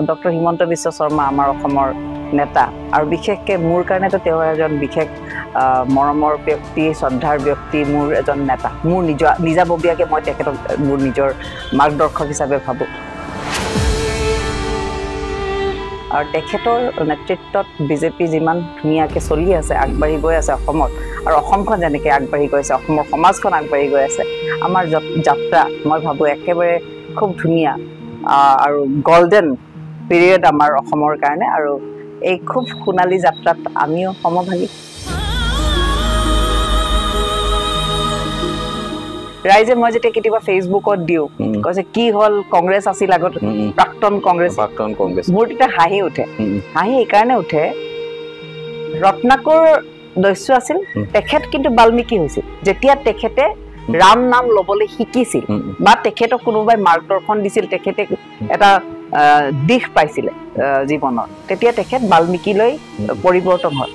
Doctor Himanta Biswa Sarma আমাৰ অসমৰ নেতা আৰু বিশেষকৈ মোৰ কাৰণেতো তেওঁ এজন বিশেষ মৰমৰ ব্যক্তি শ্ৰদ্ধাৰ ব্যক্তি মোৰ এজন নেতা মোৰ নিজাববীয়াকৈ মই তেখেতক মোৰ নিজৰ মাৰ্গদৰ্শক হিচাপে ভাবোঁ আৰু তেখেতৰ নেতৃত্বত বিজেপি যিমান ধুনীয়াকৈ চলি আছে আগবাঢ়ি গৈ আছে অসমত আৰু অসমখন যেনেকৈ আগবাঢ়ি গৈ আছে অসমৰ সমাজখন আগবাঢ়ি গৈ আছে আমাৰ যাত্ৰা মই ভাবোঁ একেবাৰে খুব ধুনীয়া আৰু গল্ডেন পিৰিয়ড আমাৰ অসমৰ কাৰণে আৰু এই খুব সোণালী যাত্ৰাত আমিও সমভাগী ৰাইজে মই যেতিয়া কেতিয়াবা ফেচবুকত দিওঁ কৈছে কি হ'ল কংগ্ৰেছ আছিল আগত প্ৰাক্তন কংগ্ৰেছ মোৰ তেতিয়া হাঁহি উঠে হাঁহি এইকাৰণে উঠে ৰত্নাকৰ দস্যু আছিল তেখেত কিন্তু বাল্মীকি হৈছিল যেতিয়া তেখেতে ৰাম নাম ল'বলৈ শিকিছিল বা তেখেতক কোনোবাই মাৰ্গদৰ্শন দিছিল তেখেতে এটা দিশ পাইছিলে জীৱনৰ তেতিয়া তেখেত বাল্মীকিলৈ পৰিৱৰ্তন হ'ল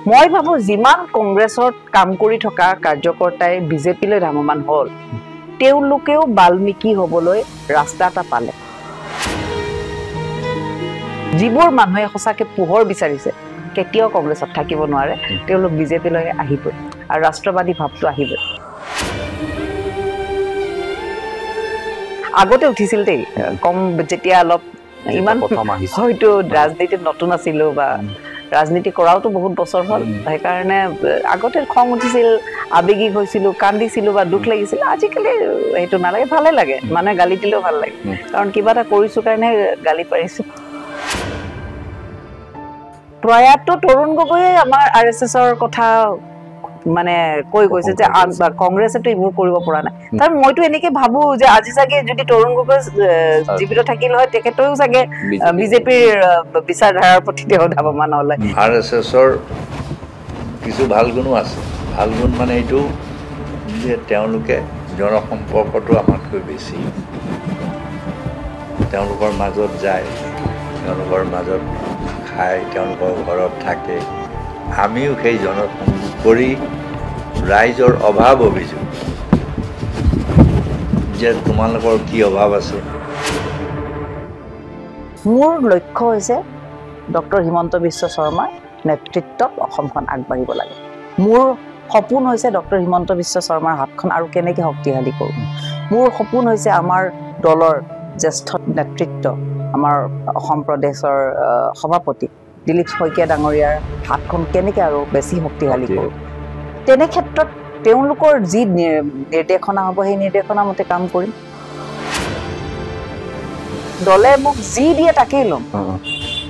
মই ভাবোঁ যিমান কংগ্ৰেছত কাম কৰি থকা কাৰ্যকৰ্তাই বিজেপিলৈ ধাৱমান হ'ল তেওঁলোকেও বাল্মীকি হ'বলৈ ৰাস্তা এটা পালে যিবোৰ মানুহে সঁচাকৈ পোহৰ বিচাৰিছে কেতিয়াও কংগ্ৰেছত থাকিব নোৱাৰে তেওঁলোক বিজেপিলৈ আহিবই আৰু ৰাষ্ট্ৰবাদী ভাৱটো আহিবই আগতে উঠিছিল দেই কম যেতিয়া অলপ ইমান হয়তো ৰাজনীতিত নতুন আছিলোঁ বা ৰাজনীতি কৰাওতো বহুত বছৰ হ'ল সেইকাৰণে আগতে খং উঠিছিল আবেগিক হৈছিলোঁ কান্দিছিলোঁ বা দুখ লাগিছিল আজিকালি সেইটো নালাগে ভালে লাগে মানে গালি দিলেও ভাল লাগে কাৰণ কিবা এটা কৰিছোঁ কাৰণে গালি পাৰিছোঁ প্ৰয়াত তৰুণ গগৈয়ে আমাৰ RSSৰ কথা মানে কৈ গৈছে যে কংগ্ৰেছেতো এইবোৰ কৰিব পৰা নাই তাৰ মইতো এনেকে ভাবোঁ যে আজি চাগে যদি তৰুণ গগৈ জীৱিত থাকিল হয় তেখেতেও চাগে বিজেপিৰ বিচাৰধাৰাৰ প্ৰতি তেওঁ ধাৱমান হ'লে RSSৰ কিছু ভাল গুণো আছে ভাল গুণ মানে এইটো যে তেওঁলোকে জনসম্পৰ্কটো আমাতকৈ বেছি তেওঁলোকৰ মাজত যায় তেওঁলোকৰ মাজত খায় তেওঁলোকৰ ঘৰত থাকে আমিও সেই কৰি ৰাইজৰ অভাৱ অভিযোগ যে তোমালোকৰ কি অভাৱ আছে মোৰ লক্ষ্য হৈছে ডক্টৰ হিমন্ত বিশ্ব শৰ্মাৰ নেতৃত্বত অসমখন আগবাঢ়িব লাগে মোৰ সপোন হৈছে ডক্টৰ হিমন্ত বিশ্ব শৰ্মাৰ হাতখন আৰু কেনেকৈ শক্তিশালী কৰোঁ মোৰ সপোন হৈছে আমাৰ দলৰ জ্যেষ্ঠ নেতৃত্ব আমাৰ অসম প্ৰদেশৰ সভাপতি দিলীপ শইকীয়া ডাঙৰীয়াৰ হাতখন কেনেকৈ আৰু বেছি শক্তিশালী কৰোঁ তেনে ক্ষেত্ৰত তেওঁলোকৰ যি নিৰ্দেশনা হ'ব সেই নিৰ্দেশনা মতে কাম কৰিম দলে মোক যি দিয়ে তাকেই ল'ম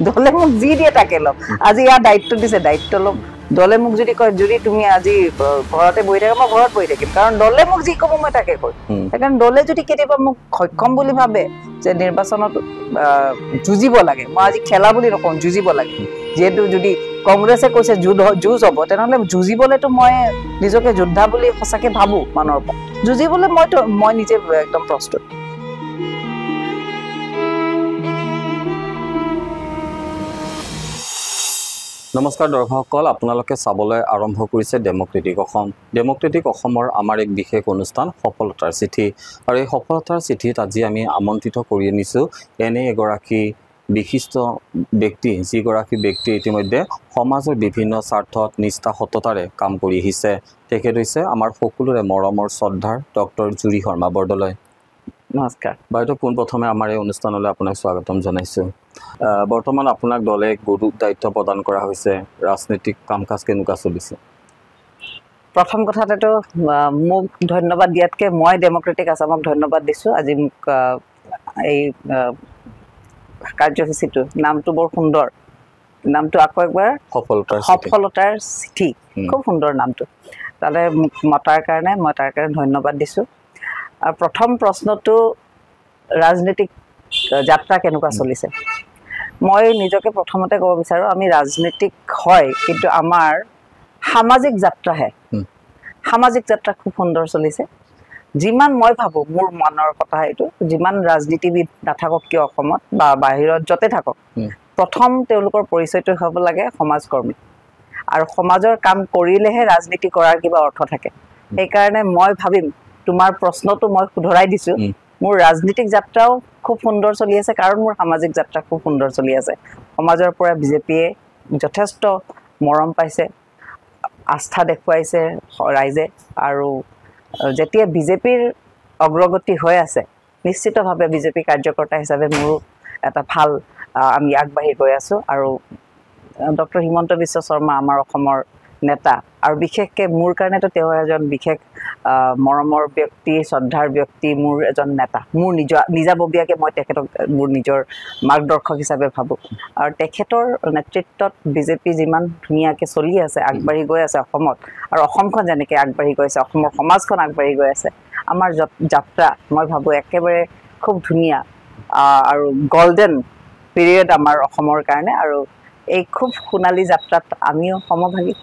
দলে মোক যি দিয়ে তাকে ল'ম আজি ইয়াৰ দায়িত্ব দিছে দায়িত্ব ল'ম দলে মোক যদি কয় যদি তুমি আজি ঘৰতে বহি থাকা মই ঘৰত বহি থাকিম কাৰণ দলে মোক যি ক'ব মই তাকে কৰিম সেইকাৰণে দলে যদি কেতিয়াবা মোক সক্ষম বুলি ভাবে যে নিৰ্বাচনত যুঁজিব লাগে মই আজি খেলা বুলি নকওঁ যুঁজিব লাগে যিহেতু যদি কংগ্ৰেছে কৈছে যুঁজ হ'ব তেনেহ'লে যুঁজিবলৈতো মই নিজকে যোদ্ধা বুলি সঁচাকৈ ভাবোঁ মানুহৰ পৰা যুঁজিবলৈ মই নিজে একদম প্ৰস্তুত নমস্কাৰ দৰ্শকসকল আপোনালোকে চাবলৈ আৰম্ভ কৰিছে ডেমক্ৰেটিক অসম ডেমক্ৰেটিক অসমৰ আমাৰ এক বিশেষ অনুষ্ঠান সফলতাৰ চিঠি আৰু এই সফলতাৰ চিঠিত আজি আমি আমন্ত্ৰিত কৰি আনিছোঁ এনে এগৰাকী বিশিষ্ট ব্যক্তি যিগৰাকী ব্যক্তি ইতিমধ্যে সমাজৰ বিভিন্ন স্বাৰ্থত নিষ্ঠা সততাৰে কাম কৰি আহিছে তেখেত হৈছে আমাৰ সকলোৰে মৰমৰ শ্ৰদ্ধাৰ ডক্টৰ জুৰি শৰ্মা বৰদলৈ নমস্কাৰ বাইদেউ পোনপ্ৰথমে আমাৰ এই অনুষ্ঠানলৈ আপোনাক স্বাগতম জনাইছোঁ বৰ্তমান আপোনাক দলে গুৰু দায়িত্ব প্ৰদান কৰা হৈছে ৰাজনৈতিক কাম কাজ কেনেকুৱা চলিছে প্ৰথম কথাটো মোক ধন্যবাদ দিয়াতকৈ মই ডেমক্ৰেটিক আছামক ধন্যবাদ দিছোঁ আজি মোক এই কাৰ্যসূচীটো নামটো বৰ সুন্দৰ নামটো আকৌ একবাৰ সফলতাৰ চিঠি খুব সুন্দৰ নামটো তালৈ মোক মতাৰ কাৰণে মই তাৰ কাৰণে ধন্যবাদ দিছোঁ আৰু প্ৰথম প্ৰশ্নটো ৰাজনৈতিক যাত্ৰা কেনেকুৱা চলিছে মই নিজকে প্ৰথমতে ক'ব বিচাৰোঁ আমি ৰাজনৈতিক হয় কিন্তু আমাৰ সামাজিক যাত্ৰাহে সামাজিক যাত্ৰা খুব সুন্দৰ চলিছে যিমান মই ভাবোঁ মোৰ মনৰ কথা এইটো যিমান ৰাজনীতিবিদ নাথাকক কিয় অসমত বা বাহিৰত য'তে থাকক প্ৰথম তেওঁলোকৰ পৰিচয়টো হ'ব লাগে সমাজকৰ্মী আৰু সমাজৰ কাম কৰিলেহে ৰাজনীতি কৰাৰ কিবা অৰ্থ থাকে সেইকাৰণে মই ভাবিম তোমাৰ প্ৰশ্নটো মই শুধৰাই দিছোঁ মোৰ ৰাজনীতিক যাত্ৰাও খুব সুন্দৰ চলি আছে কাৰণ মোৰ সামাজিক যাত্ৰা খুব সুন্দৰ চলি আছে সমাজৰ পৰা বিজেপিয়ে যথেষ্ট মৰম পাইছে আস্থা দেখুৱাইছে ৰাইজে আৰু যেতিয়া বিজেপিৰ অগ্ৰগতি হৈ আছে নিশ্চিতভাৱে বিজেপি কাৰ্যকৰ্তা হিচাপে মোৰ এটা ভাল আমি আগবাঢ়ি গৈ আছো আৰু ডক্টৰ হিমন্ত বিশ্ব শৰ্মা আমাৰ অসমৰ নেতা আৰু বিশেষকৈ মোৰ কাৰণেতো তেওঁ এজন বিশেষ মৰমৰ ব্যক্তি শ্ৰদ্ধাৰ ব্যক্তি মোৰ এজন নেতা মোৰ নিজাববীয়াকৈ মই তেখেতক মোৰ নিজৰ মাৰ্গদৰ্শক হিচাপে ভাবোঁ আৰু তেখেতৰ নেতৃত্বত বিজেপি যিমান ধুনীয়াকৈ চলি আছে আগবাঢ়ি গৈ আছে অসমত আৰু অসমখন যেনেকৈ আগবাঢ়ি গৈ আছে অসমৰ সমাজখন আগবাঢ়ি গৈ আছে আমাৰ যাত্ৰা মই ভাবোঁ একেবাৰে খুব ধুনীয়া আৰু গল্ডেন পিৰিয়ড আমাৰ অসমৰ কাৰণে আৰু এই খুব সোণালী যাত্ৰাত আমিও সমভাগী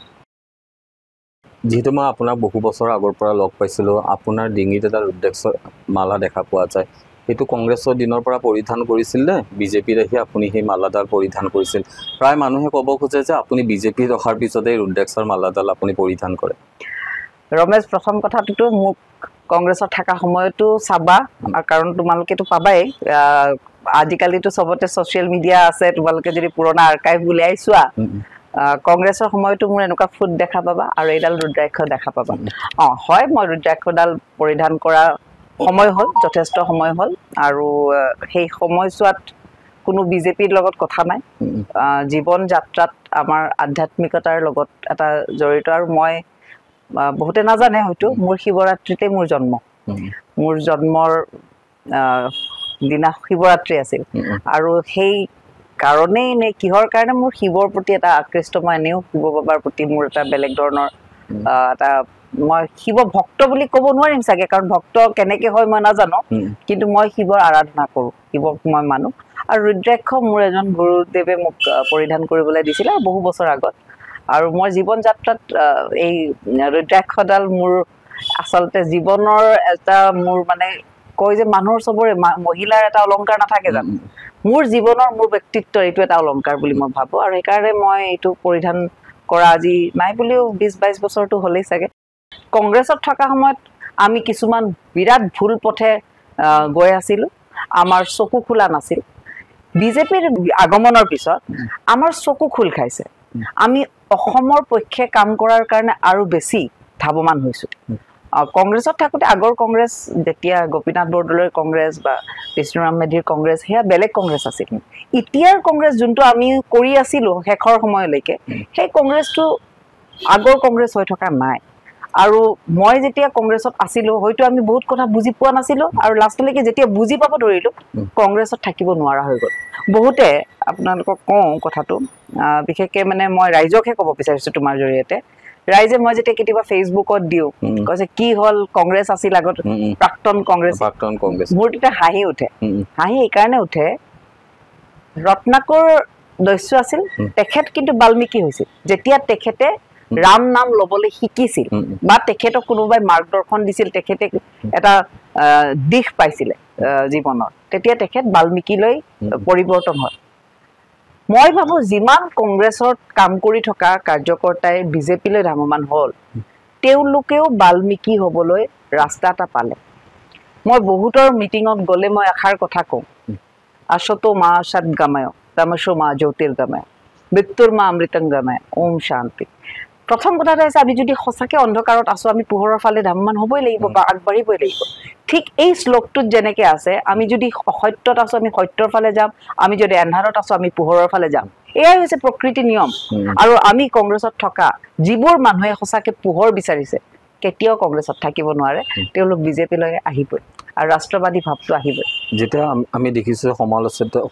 যেহেতু মই আপোনাক বহু বছৰ আগৰ পৰা লগ পাইছিলোঁ আপোনাৰ ডিঙিত এটা ৰুদ্ৰাক্ষৰ মালা দেখা পোৱা যায় এইটো কংগ্ৰেছৰ দিনৰ পৰা পৰিধান কৰিছিল নে বিজেপিত আহি আপুনি সেই মালাডাল পৰিধান কৰিছিল প্ৰায় মানুহে ক'ব খোজে যে আপুনি বিজেপিত অহাৰ পিছতে ৰুদ্ৰাক্ষৰ মালাডাল আপুনি পৰিধান কৰে ৰমেশ প্ৰথম কথাটোতো মোক কংগ্ৰেছত থকা সময়তো চাবা কাৰণ তোমালোকেতো পাবাই আজিকালিতো চবতে ছ'চিয়েল মিডিয়া আছে তোমালোকে যদি পুৰণা আৰ্কাইভ উলিয়াই চোৱা কংগ্ৰেছৰ সময়তো মোৰ এনেকুৱা ফুট দেখা পাবা আৰু এইডাল ৰুদ্ৰাক্ষ দেখা পাবা হয় মই ৰুদ্ৰাক্ষডাল পৰিধান কৰা সময় হ'ল যথেষ্ট সময় হ'ল আৰু সেই সময়ছোৱাত কোনো বিজেপিৰ লগত কথা নাই জীৱন যাত্ৰাত আমাৰ আধ্যাত্মিকতাৰ লগত এটা জড়িত আৰু মই বহুতে নাজানে হয়তো মোৰ শিৱৰাত্ৰিতে মোৰ জন্ম মোৰ জন্মৰ দিনা শিৱৰাত্ৰি আছিল আৰু সেই কাৰণেই নে কিহৰ কাৰণে মোৰ শিৱৰ প্ৰতি এটা আকৃষ্ট মই এনেও শিৱ বাবাৰ প্ৰতি মোৰ এটা বেলেগ ধৰণৰ এটা মই শিৱ ভক্ত বুলি ক'ব নোৱাৰিম চাগে কাৰণ ভক্ত কেনেকৈ হয় মই নাজানো কিন্তু মই শিৱৰ আৰাধনা কৰোঁ শিৱক মই মানো আৰু ৰুদ্ৰাক্ষ মোৰ এজন গুৰুদেৱে মোক পৰিধান কৰিবলৈ দিছিলে বহু বছৰ আগত আৰু মই জীৱন যাত্ৰাত এই ৰুদ্ৰাক্ষডাল মোৰ আচলতে জীৱনৰ এটা মোৰ মানে কয় যে মানুহৰ চবৰে মহিলাৰ এটা অলংকাৰ নাথাকে জানো মোৰ জীৱনৰ মোৰ ব্যক্তিত্বৰ এইটো এটা অলংকাৰ বুলি মই ভাবোঁ আৰু সেইকাৰণে মই এইটো পৰিধান কৰা আজি নাই বুলিও 20-22 বছৰটো হ'লেই চাগে কংগ্ৰেছত থকা সময়ত আমি কিছুমান বিৰাট ভুল পথে গৈ আছিলোঁ আমাৰ চকু খোলা নাছিল বিজেপিৰ আগমনৰ পিছত আমাৰ চকু খোল খাইছে আমি অসমৰ পক্ষে কাম কৰাৰ কাৰণে আৰু বেছি ধাৱমান হৈছোঁ কংগ্ৰেছত থাকোঁতে আগৰ কংগ্ৰেছ যেতিয়া গোপীনাথ বৰদলৈৰ কংগ্ৰেছ বা বিষ্ণুৰাম মেধিৰ কংগ্ৰেছ সেয়া বেলেগ কংগ্ৰেছ আছিল এতিয়াৰ কংগ্ৰেছ যোনটো আমি কৰি আছিলোঁ শেষৰ সময়লৈকে সেই কংগ্ৰেছটো আগৰ কংগ্ৰেছ হৈ থকা নাই আৰু মই যেতিয়া কংগ্ৰেছত আছিলোঁ হয়তো আমি বহুত কথা বুজি পোৱা নাছিলোঁ আৰু লাষ্টলৈকে যেতিয়া বুজি পাব ধৰিলোঁ কংগ্ৰেছত থাকিব নোৱাৰা হৈ গ'ল বহুতে আপোনালোকক কওঁ কথাটো বিশেষকৈ মানে মই ৰাইজকহে ক'ব বিচাৰিছোঁ তোমাৰ জৰিয়তে ৰাইজে মই যেতিয়া কেতিয়াবা ফেচবুকত দিওঁ কৈছে কি হ'ল কংগ্ৰেছ আছিল আগত প্ৰাক্তন কংগ্ৰেছ মোৰ তেতিয়া হাঁহি উঠে হাঁহি এইকাৰণে উঠে ৰত্নাকৰ দস্যু আছিল তেখেত কিন্তু বাল্মীকি হৈছিল যেতিয়া তেখেতে ৰাম নাম ল'বলৈ শিকিছিল বা তেখেতক কোনোবাই মাৰ্গদৰ্শন দিছিল তেখেতে এটা দিশ পাইছিলে জীৱনৰ তেতিয়া তেখেত বাল্মীকিলৈ পৰিৱৰ্তন হয় মই ভাবোঁ যিমান কংগ্ৰেছত কাম কৰি থকা কাৰ্যকৰ্তাই বিজেপিলৈ ধাৱমান হ'ল তেওঁলোকেও বাল্মীকি হ'বলৈ ৰাস্তা এটা পালে মই বহুতৰ মিটিঙত গ'লে মই এষাৰ কথা কওঁ আশতো মা সদ্গময় তমসো মা জ্যোতিৰ্গময় মৃত্যুৰ মা অমৃতংগময় ওম শান্তি প্ৰথম কথাটো হৈছে আমি যদি সঁচাকৈ অন্ধকাৰত আছোঁ আমি পোহৰৰ ফালে ধাৱমান হ'বই লাগিব বা আগবাঢ়িবই লাগিব ঠিক এই শ্লোকটোত যেনেকৈ আছে আমি যদি অসত্যত আছোঁ আমি সত্যৰ ফালে যাম আমি যদি এন্ধাৰত আছোঁ আমি পোহৰৰ ফালে যাম এয়াই হৈছে প্ৰকৃতিৰ নিয়ম আৰু আমি কংগ্ৰেছত থকা যিবোৰ মানুহে সঁচাকৈ পোহৰ বিচাৰিছে কেতিয়াও কংগ্ৰেছত থাকিব নোৱাৰে তেওঁলোক বিজেপিলৈ আহিবই আৰু ৰাষ্ট্ৰবাদী ভাৱটো আহিবই যেতিয়া আমি দেখিছোঁ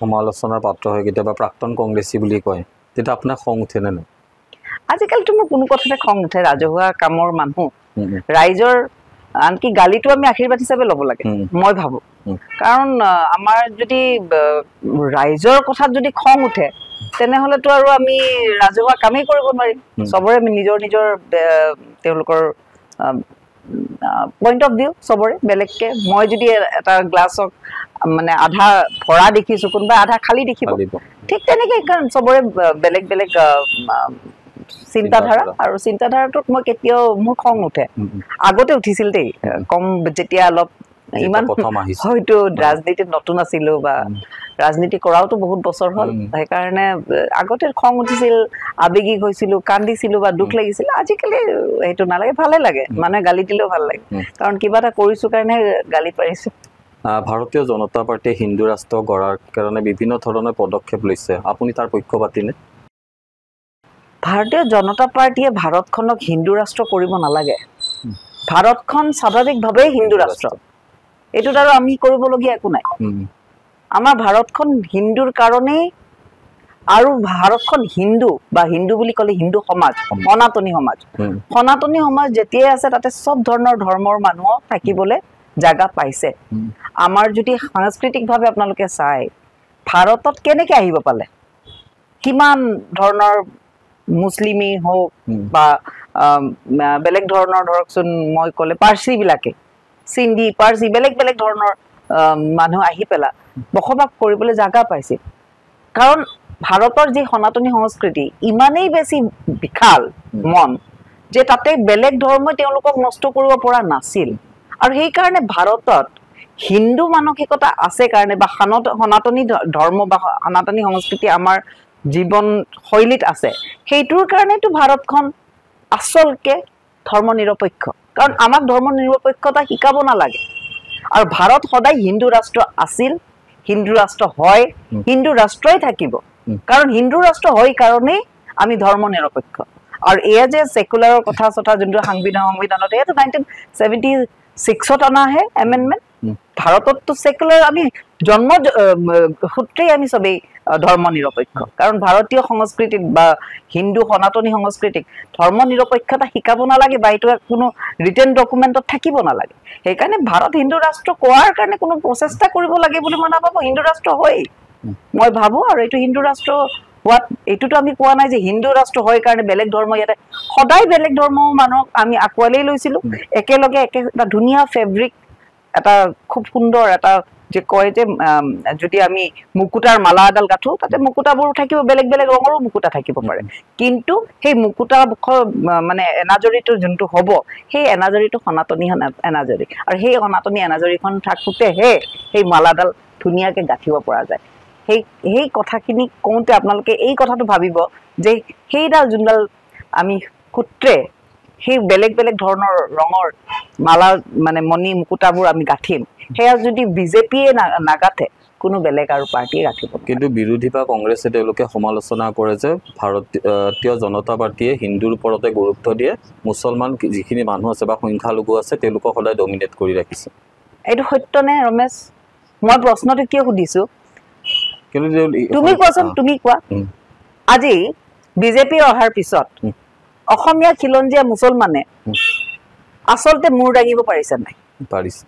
সমালোচনাৰ পাত্ৰ হয় কেতিয়াবা প্ৰাক্তন কংগ্ৰেছী বুলি কয় তেতিয়া আপোনাৰ খং উঠেনে নাই আজিকালিতো মোৰ কোনো কথাতে খং উঠে ৰাজহুৱা কামৰ মানুহ ৰাইজৰ আনকি গালিটো আমি আশীৰ্বাদ হিচাপে ল'ব লাগে মই ভাবোঁ কাৰণ আমাৰ যদি ৰাইজৰ কথাত যদি খং উঠে তেনেহ'লেতো আৰু আমি ৰাজহুৱা কামেই কৰিব নোৱাৰিম চবৰে নিজৰ নিজৰ তেওঁলোকৰ পইণ্ট অফ ভিউ চবৰে বেলেগকৈ মই যদি এটা গ্লাছক মানে আধা ভৰা দেখিছোঁ কোনোবাই আধা খালী দেখিব ঠিক তেনেকৈ কাৰণ চবৰে বেলেগ বেলেগ চিন্তাধাৰা আৰু চিন্তাধাৰাটোত মই কেতিয়াও মোৰ খং উঠে আগতে উঠিছিল দেই কম যেতিয়া অলপ ইমান হয়তো ৰাজনীতিত নতুন আছিলো বা ৰাজনীতি কৰাওতো বহুত বছৰ হ'ল সেইকাৰণে আগতে খং উঠিছিল আবেগিক হৈছিলো কান্দিছিলো বা দুখ লাগিছিল আজিকালি সেইটো নালাগে ভালে লাগে মানে গালি দিলেও ভাল লাগে কাৰণ কিবা এটা কৰিছো কাৰণে গালি পাৰিছো ভাৰতীয় জনতা পাৰ্টিয়ে হিন্দু ৰাষ্ট্ৰ গঢ়াৰ কাৰণে বিভিন্ন ধৰণৰ পদক্ষেপ লৈছে আপুনি তাৰ পক্ষপাতিনে ভাৰতীয় জনতা পাৰ্টিয়ে ভাৰতখনক হিন্দু ৰাষ্ট্ৰ কৰিব নালাগে ভাৰতখন স্বাভাৱিকভাৱেই হিন্দু ৰাষ্ট্ৰ এটোত আৰু আমি কৰিবলগীয়া একো নাই আমাৰ ভাৰতখন হিন্দুৰ কাৰণেই আৰু ভাৰতখন হিন্দু বা হিন্দু বুলি ক'লে হিন্দু সমাজ সনাতনী সমাজ যেতিয়াই আছে তাতে সব ধৰণৰ ধৰ্মৰ মানুহ থাকিবলৈ জায়গা পাইছে আমাৰ যদি সাংস্কৃতিকভাৱে আপোনালোকে চাই ভাৰতত কেনেকৈ আহিব পালে কিমান ধৰণৰ মুছলিমী হোক বা বেলেগ ধৰণৰ ধৰকচোন মই ক'লে পাৰ্চী বিলাকে সিন্ধি পাৰ্চী বেলেগ বেলেগ ধৰণৰ মানুহ আহি পেলা বসবাস কৰিবলৈ জায়গা পাইছে কাৰণ ভাৰতৰ যি সনাতনী সংস্কৃতি ইমানেই বেছি বিশাল মন যে তাতে বেলেগ ধৰ্মই তেওঁলোকক নষ্ট কৰিব পৰা নাছিল আৰু সেই কাৰণে ভাৰতত হিন্দু মানসিকতা আছে কাৰণে বা সনাতনী ধৰ্ম বা সনাতনী সংস্কৃতি আমাৰ জীৱন শৈলীত আছে সেইটোৰ কাৰণেতো ভাৰতখন আচলকে ধৰ্ম নিৰপেক্ষ কাৰণ আমাক ধৰ্ম নিৰপেক্ষতা শিকাব নালাগে আৰু ভাৰত সদায় হিন্দু ৰাষ্ট্ৰ আছিল হিন্দু ৰাষ্ট্ৰ হয় হিন্দু ৰাষ্ট্ৰই থাকিব কাৰণ হিন্দু ৰাষ্ট্ৰ হয় কাৰণেই আমি ধৰ্ম নিৰপেক্ষ আৰু এয়া যে সেকুলাৰৰ কথা সথা যোনটো সংবিধানত এয়াতো 1976ত অনাহে এমেণ্ডমেণ্ট ভাৰতততো সেকুলাৰ আমি জন্ম সূত্ৰেই আমি সবেই ধৰ্ম নিৰপেক্ষ কাৰণ ভাৰতীয় সংস্কৃতিত বা হিন্দু সনাতনী সংস্কৃতিক ধৰ্ম নিৰপেক্ষতা শিকাব নালাগে বা এইটো কোনো ৰিটেন ডকুমেণ্টত থাকিব নালাগে সেইকাৰণে ভাৰত হিন্দু ৰাষ্ট্ৰ কোৱাৰ কাৰণে কোনো প্ৰচেষ্টা কৰিব লাগে বুলি মই নাভাবো হিন্দু ৰাষ্ট্ৰ হয় মই ভাবো আৰু এইটো হিন্দু ৰাষ্ট্ৰ হোৱাত এইটোতো আমি কোৱা নাই যে হিন্দু ৰাষ্ট্ৰ হয় কাৰণে বেলেগ ধৰ্ম ইয়াতে সদায় বেলেগ ধৰ্ম মানুহক আমি আঁকোৱালি লৈছিলো একেলগে এটা ধুনীয়া ফেব্ৰিক এটা খুব সুন্দৰ এটা যে কয় যে যদি আমি মুকুটাৰ মালা এডাল গাঁঠো তাতে মুকুটাবোৰ থাকিব বেলেগ বেলেগ ৰঙৰো মুকুটা থাকিব পাৰে কিন্তু সেই মুকুটা মানে এনাজৰীটো যোনটো হ'ব সেই এনাজৰীটো সনাতনী এনাজৰী আৰু সেই সনাতনী এনাজৰীখন থাকোঁতেহে সেই মালাডাল ধুনীয়াকৈ গাঁঠিব পৰা যায় সেই কথাখিনি কওঁতে আপোনালোকে এই কথাটো ভাবিব যে সেইডাল যোনডাল আমি সূত্ৰে সেই বেলেগ বেলেগ ধৰণৰ ৰঙৰ মালা মানে মণি মুকুটাবোৰ আমি গাঁঠিম সেয়া যদি বিজেপিয়ে নাগাঠে কোনো বেলেগ আৰু পাৰ্টি ৰাখিব কিন্তু বিৰোধী বা কংগ্ৰেছে তেওঁলোকে সমালোচনা কৰে যে ভাৰতীয় জনতা পাৰ্টিয়ে হিন্দুৰ ওপৰতে গুৰুত্ব দিয়ে মুছলমান যিখিনি মানুহ আছে বা সংখ্যালঘু আছে তেওঁলোকক সদায় ডমিনেট কৰি ৰাখিছে এইটো সত্যনে ৰমেশ মই প্ৰশ্নটো কিয় সুধিছো কিন্তু তুমি কোৱাচোন তুমি কোৱা আজি বিজেপি অহাৰ পিছত অসমীয়া খিলঞ্জীয়া মুছলমানে আচলতে মূৰ দাঙিব পাৰিছে নাই পাৰিছে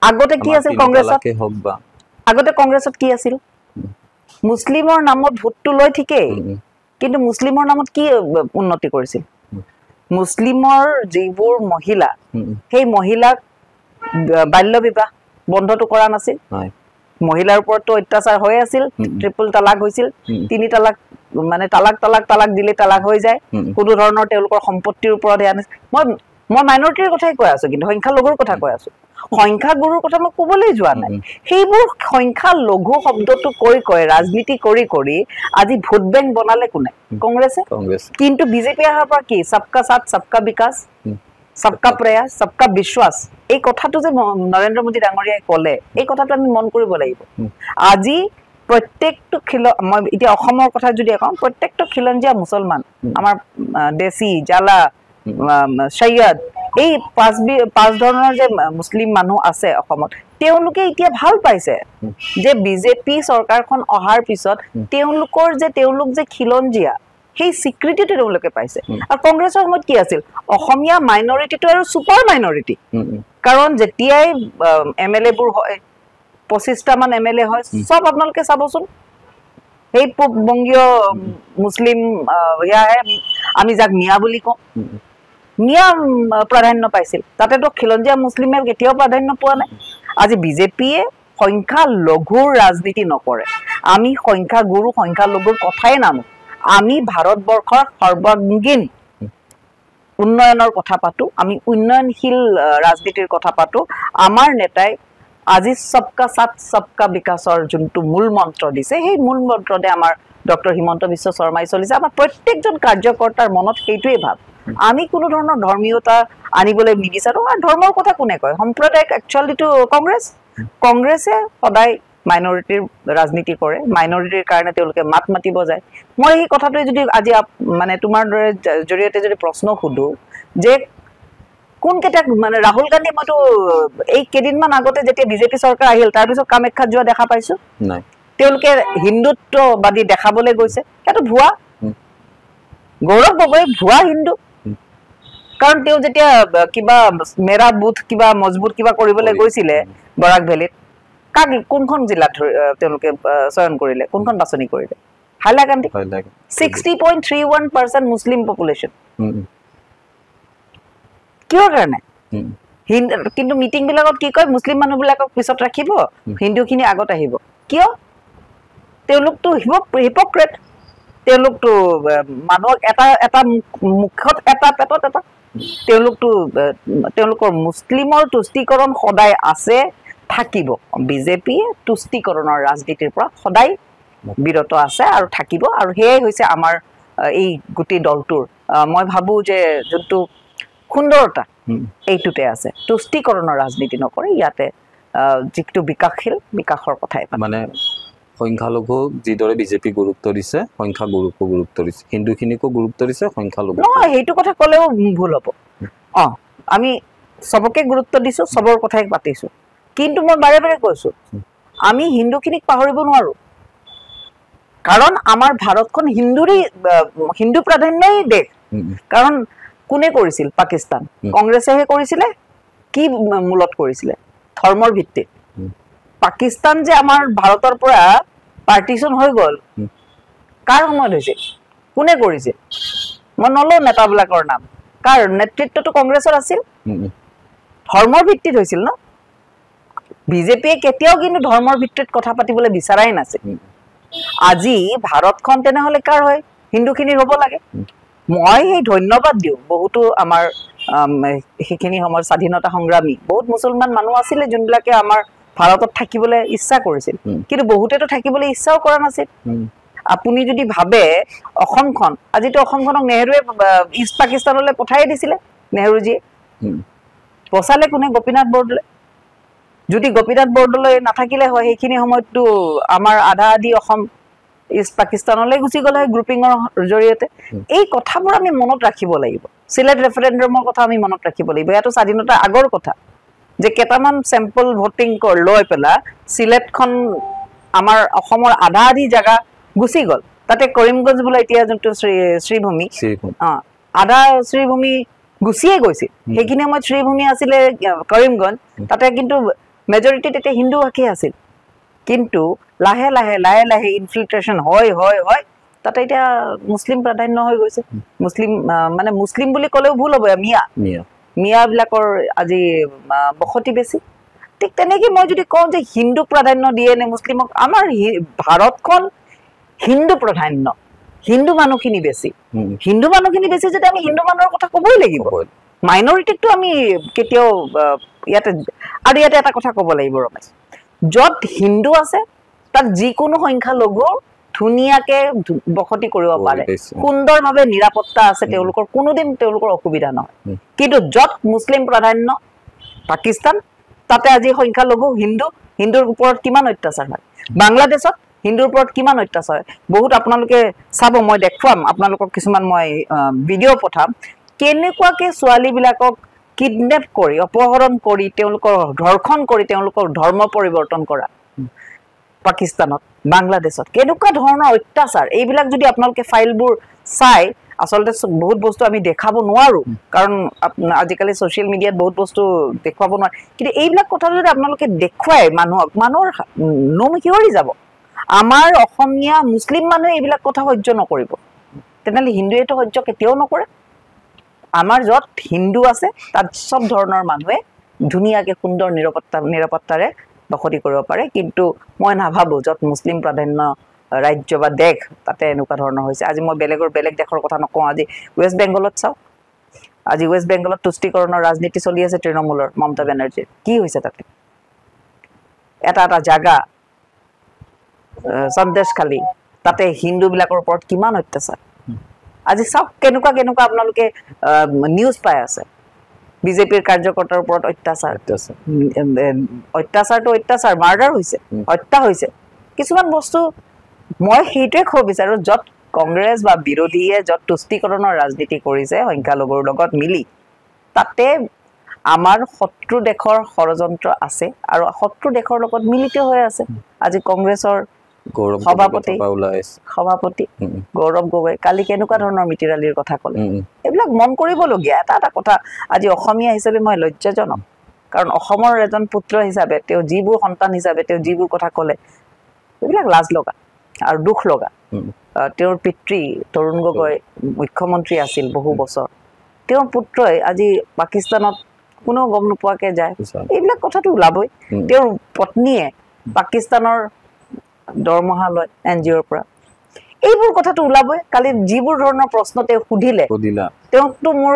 আগতে কি আছিল কংগ্ৰেছত আগতে কংগ্ৰেছত কি আছিল মুছলিমৰ নামত ভোটটো লৈ ঠিকেই কিন্তু মুছলিমৰ নামত কি উন্নতি কৰিছিল মুছলিমৰ যিবোৰ মহিলা সেই মহিলাক বাল্য বিবাহ বন্ধটো কৰা নাছিল মহিলাৰ ওপৰতো অত্যাচাৰ হৈ আছিল ট্ৰিপল তালাক হৈছিল তিনি তালাক মানে তালাক দিলে তালাক হৈ যায় কোনো ধৰণৰ তেওঁলোকৰ সম্পত্তিৰ ওপৰত ধ্যান মই মাইনৰিটিৰ কথাই কৈ আছো কিন্তু সংখ্যালঘুৰ কথা কৈ আছো সংখ্যাগুৰুৰ কথা মই ক'বলৈ যোৱা নাই সেইবোৰ সংখ্যালঘু শব্দটো কৈ ৰাজনীতি কৰি আজি ভোট বেংক বনালে কোনে কংগ্ৰেছে কিন্তু বিজেপি অহাৰ পৰা কি সবকা সাথ সবকা বিকাশ সবকা প্ৰয়াস সবকা বিশ্বাস এই কথাটো যে নৰেন্দ্ৰ মোদী ডাঙৰীয়াই ক'লে এই কথাটো আমি মন কৰিব লাগিব আজি প্ৰত্যেকটো মই এতিয়া অসমৰ কথা যদি কওঁ প্ৰত্যেকটো খিলঞ্জীয়া মুছলমান আমাৰ দেশী জালা সৈয়দ এই পাঁচ ধৰণৰ যে মুছলিম মানুহ আছে অসমত তেওঁলোকে এতিয়া ভাল পাইছে যে বিজেপি চৰকাৰখন অহাৰ পিছত তেওঁলোক যে খিলঞ্জীয়া সেই স্বীকৃতিটো তেওঁলোকে পাইছে আৰু কংগ্ৰেছৰ সময়ত কি আছিল অসমীয়া মাইনৰিটিটো আৰু ছুপাৰ মাইনৰিটি কাৰণ যেতিয়াই এমএলএবোৰ হয় 25টা মান এমএলএ হয় সব আপোনালোকে চাবচোন সেই পূব বংগীয় মুছলিম আমি যাক মিয়া বুলি কওঁ মিয়া প্ৰাধান্য পাইছিল তাতেতো খিলঞ্জীয়া মুছলিমে কেতিয়াও প্ৰাধান্য পোৱা নাই আজি বিজেপিয়ে সংখ্যালঘুৰ ৰাজনীতি নকৰে আমি সংখ্যালঘুৰ কথাই নানো আমি ভাৰতবৰ্ষৰ সৰ্বাংগীন উন্নয়নৰ কথা পাতো, আমি উন্নয়নশীল ৰাজনীতিৰ কথা পাতো। আমাৰ নেতাই আজি সবকা সাথ সবকা বিকাশৰ যোনটো মূল মন্ত্ৰ দিছে, সেই মূল মন্ত্ৰতে আমাৰ ডক্টৰ হিমন্ত বিশ্ব শৰ্মাই চলিছে। আমাৰ প্ৰত্যেকজন কাৰ্যকৰ্তাৰ মনত সেইটোৱে ভাৱ। আমি কোনো ধৰণৰ ধৰ্মীয়তা আনিবলৈ নিবিচাৰো। আৰু ধৰ্মৰ কথা কোনে কয়? সম্প্ৰদায়িক একচুৱেলিটো কংগ্ৰেছে সদায় মাইনৰিটিৰ ৰাজনীতি কৰে, মাইনৰিটিৰ কাৰণে তেওঁলোকে মাত মাতিব যায়। মই এই কথাটোৱে যদি আজি মানে তোমাৰ দৰে জৰিয়তে যদি প্ৰশ্ন সোধো যে কোনকেইটা মানে ৰাহুল গান্ধী, মইতো এই কেইদিনমান আগতে যেতিয়া বিজেপি চৰকাৰ আহিল তাৰপিছত কামাখ্যাত যোৱা দেখা পাইছো। তেওঁলোকে হিন্দুত্ববাদী দেখাবলৈ গৈছে, সেইটো ভুৱা। গৌৰৱ গগৈ ভুৱা হিন্দু, কাৰণ তেওঁ যেতিয়া কিবা মেৰা বুথ কিবা মজবুত কিবা কৰিবলৈ গৈছিলে বৰাক ভেলীত, কাক কোনখন জিলাত তেওঁলোকে চয়ন কৰিলে, কোনখন বাছনি কৰিলে? হাইলাকান্দি। 60.31% মুছলিম পপুলেশ্যন। কিহৰ কাৰণে? কিন্তু মিটিং বিলাকত কি কয়, মুছলিম মানুহবিলাকক পিছত ৰাখিব, হিন্দুখিনি আগত আহিব। কিয়? তেওঁলোকতো হিপক্ৰেট। তেওঁলোকতো মানুহক এটা মুখত এটা পেটত এটা। তেওঁলোকৰ মুছলিমৰ তুষ্টিকৰণ সদায় আছে, থাকিব। বিজেপিয়ে তুষ্টিকৰণৰ ৰাজনীতিৰ পৰা সদায় বিৰত আছে আৰু থাকিব। আৰু সেয়াই হৈছে আমাৰ এই গোটেই দলটোৰ, মই ভাবো যে যোনটো সুন্দৰতা এইটোতে আছে। তুষ্টিকৰণৰ ৰাজনীতি নকৰে, ইয়াতে যিটো বিকাশশীল বিকাশৰ কথাই মানে সংখ্যালঘু যিদৰে বিজেপি গুৰুত্ব দিছে, সংখ্যাগুৰুকো গুৰুত্ব দিছে, হিন্দুখিনিকো গুৰুত্ব দিছে, সংখ্যালঘু নহয়। সেইটো কথা ক'লেও ভুল হ'ব। আমি চবকে গুৰুত্ব দিছো, চবৰ কথাই পাতিছো, কিন্তু মই বাৰে বাৰে কৈছো আমি হিন্দুখিনিক পাহৰিব নোৱাৰো। কাৰণ আমাৰ ভাৰতখন হিন্দু প্ৰাধান্যই দেশ। কাৰণ কোনে কৰিছিল? পাকিস্তান। কংগ্ৰেছেহে কৰিছিলে। কি মূলত কৰিছিলে? ধৰ্মৰ ভিত্তিত। পাকিস্তান যে আমাৰ ভাৰতৰ পৰা পাৰ্টিশ্যন হৈ গ'ল, কাৰ সময়ত হৈছিল? কোনে কৰিছে? মই নলওঁ নেতাবিলাকৰ নাম, কাৰ নেতৃত্বটো কংগ্ৰেছৰ আছিল। ধৰ্মৰ ভিত্তিত হৈছিল ন? বিজেপিয়ে কেতিয়াও কিন্তু ধৰ্মৰ ভিত্তিত কথা পাতিবলৈ বিচৰাই নাছিল। আজি ভাৰতখন তেনেহলে কাৰ হয়? হিন্দুখিনিৰ হ'ব লাগে। মই সেই ধন্যবাদ দিওঁ, বহুতো আমাৰ সেইখিনি সময়ৰ স্বাধীনতা সংগ্ৰামী বহুত মুছলমান মানুহ আছিলে যোনবিলাকে আমাৰ ভাৰতত থাকিবলৈ ইচ্ছা কৰিছিল, কিন্তু বহুতেতো থাকিবলৈ ইচ্ছাও কৰা নাছিল। আপুনি যদি ভাবে অসমখন, আজিতো অসমখনক নেহৰুৱে ইষ্ট পাকিস্তানলৈ পঠাই দিছিলে, নেহৰুজীয়ে। বচালে কোনে? গোপীনাথ বৰদলৈ। যদি গোপীনাথ বৰদলৈ নাথাকিলে হয়, সেইখিনি সময়ততো আমাৰ আধা আধি অসম ইষ্ট পাকিস্তানলৈ গুচি গ'লে হয় গ্ৰুপিঙৰ জৰিয়তে। এই কথাবোৰ আমি মনত ৰাখিব লাগিব। চিলেট ৰেফাৰেণ্ডামৰ কথা আমি মনত ৰাখিব লাগিব। ইয়াতো স্বাধীনতাৰ আগৰ কথা, যে কেইটামান চেম্পল ভোটিং লৈ পেলাই চিলেটখন আমাৰ অসমৰ আধা আধি জেগা গুচি গ'ল। তাতে কৰিমগঞ্জ বোলে এতিয়া যোনটো শ্ৰীভূমি, আধা শ্ৰীভূমি গুচিয়ে গৈছিল। সেইখিনি সময়ত শ্ৰীভূমি আছিলে কৰিমগঞ্জ, তাতে কিন্তু মেজৰিটি তেতিয়া হিন্দু ভাষী আছিল। কিন্তু লাহে লাহে লাহে লাহে ইনফিল্ট্ৰেশ্যন হয় তাতে এতিয়া মুছলিম প্ৰাধান্য হৈ গৈছে। মুছলিম মানে মুছলিম বুলি ক'লেও ভুল হ'ব, মিয়াবিলাকৰ আজি বসতি বেছি। ঠিক তেনেকৈ মই যদি কওঁ যে হিন্দুক প্ৰাধান্য দিয়ে নে মুছলিমক, আমাৰ ভাৰতখন হিন্দু প্ৰাধান্য, হিন্দু মানুহখিনি বেছি। হিন্দু মানুহখিনি বেছি যদি আমি হিন্দু মানুহৰ কথা ক'বই লাগিব। মাইনৰিটিকটো আমি কেতিয়াও ইয়াতে, আৰু ইয়াতে এটা কথা ক'ব লাগিব ৰমেশ, য'ত হিন্দু আছে তাত যিকোনো সংখ্যালঘু ধুনীয়াকে বসতি কৰিব পাৰে, সুন্দৰভাৱে নিৰাপত্তা আছে, তেওঁলোকৰ কোনোদিন তেওঁলোকৰ অসুবিধা নহয়। কিন্তু য'ত মুছলিম প্ৰাধান্য, পাকিস্তান, তাতে আজি সংখ্যালঘু হিন্দুৰ ওপৰত কিমান অত্যাচাৰ হয়। বাংলাদেশত হিন্দুৰ ওপৰত কিমান অত্যাচাৰ হয়। বহুত আপোনালোকে চাব, মই দেখুৱাম আপোনালোকক কিছুমান, মই ভিডিঅ' পঠাম, কেনেকুৱাকে ছোৱালীবিলাকক কিডনেপ কৰি, অপহৰণ কৰি, তেওঁলোকৰ ধৰ্ষণ কৰি তেওঁলোকৰ ধৰ্ম পৰিৱৰ্তন কৰা। পাকিস্তানত, বাংলাদেশত কেনেকুৱা ধৰণৰ অত্যাচাৰ। এইবিলাক যদি আপোনালোকে ফাইলবোৰ চাই, আচলতে বহুত বস্তু আমি দেখাব নোৱাৰো, কাৰণ আজিকালি ছ'চিয়েল মিডিয়াত বহুত বস্তু দেখুৱাব নোৱাৰে। কিন্তু এইবিলাক কথা যদি আপোনালোকে দেখুৱাই মানুহৰ নোম শিয়ৰি যাব। আমাৰ অসমীয়া মুছলিম মানুহে এইবিলাক কথা সহ্য নকৰিব, তেনেহ'লে হিন্দুৱেতো সহ্য কেতিয়াও নকৰে। আমাৰ য'ত হিন্দু আছে তাত চব ধৰণৰ মানুহে ধুনীয়াকে সুন্দৰ নিৰাপত্তাৰে বসতি কৰিব পাৰে। কিন্তু মই নাভাবোঁ য'ত মুছলিম প্ৰাধান্য ৰাজ্য বা দেশ তাতে এনেকুৱা ধৰণৰ হৈছে। আজি মই বেলেগ দেশৰ কথা নকওঁ, আজি ৱেষ্ট বেংগলত চাওক, আজি ৱেষ্ট বেংগলত তুষ্টিকৰণৰ ৰাজনীতি চলি আছে তৃণমূলৰ মমতা বেনাৰ্জীৰ কি হৈছে তাতে এটা জাগা সন্দেশখালী তাতে হিন্দুবিলাকৰ ওপৰত কিমান অত্যাচাৰ আজি সব কেনেকুৱা আপোনালোকে নিউজ পাই আছে বিজেপিৰ কাৰ্যকৰ্তাৰ ওপৰত অত্যাচাৰ মাৰ্ডাৰ হৈছে হত্যা হৈছে কিছুমান বস্তু মই সেইটোৱে ক'ব বিচাৰো য'ত কংগ্ৰেছ বা বিৰোধীয়ে য'ত তুষ্টিকৰণৰ ৰাজনীতি কৰিছে সংখ্যালঘুৰ লগত মিলি তাতে আমাৰ শত্ৰু দেশৰ ষড়যন্ত্ৰ আছে আৰু শত্ৰু দেশৰ লগত মিলিত হৈ আছে আজি কংগ্ৰেছৰ সভাপতি গৌৰৱ গগৈ কালি কেনেকুৱা ধৰণৰ মিতিৰালিৰ কথা ক'লে এইবিলাক মন কৰিবলগীয়া এটা কথা আজি অসমীয়া হিচাপে মই লজ্জাজনক কাৰণ অসমৰ এজন পুত্ৰ হিচাপে তেওঁ যিবোৰ সন্তান হিচাপে তেওঁ যিবোৰ কথা ক'লে এইবিলাক লাজ লগা আৰু দুখ লগা তেওঁৰ পিতৃ তৰুণ গগৈ মুখ্যমন্ত্ৰী আছিল বহু বছৰ তেওঁৰ পুত্ৰই আজি পাকিস্তানত কোনো গম নোপোৱাকে যায় এইবিলাক কথাটো ওলাবই তেওঁৰ পত্নীয়ে পাকিস্তানৰ দৰমহা লয় এনজিঅ'ৰ পৰা এইবোৰ কথাটো ওলাবই কালি যিবোৰ ধৰণৰ প্ৰশ্ন তেওঁ সুধিলে তেওঁকতো মোৰ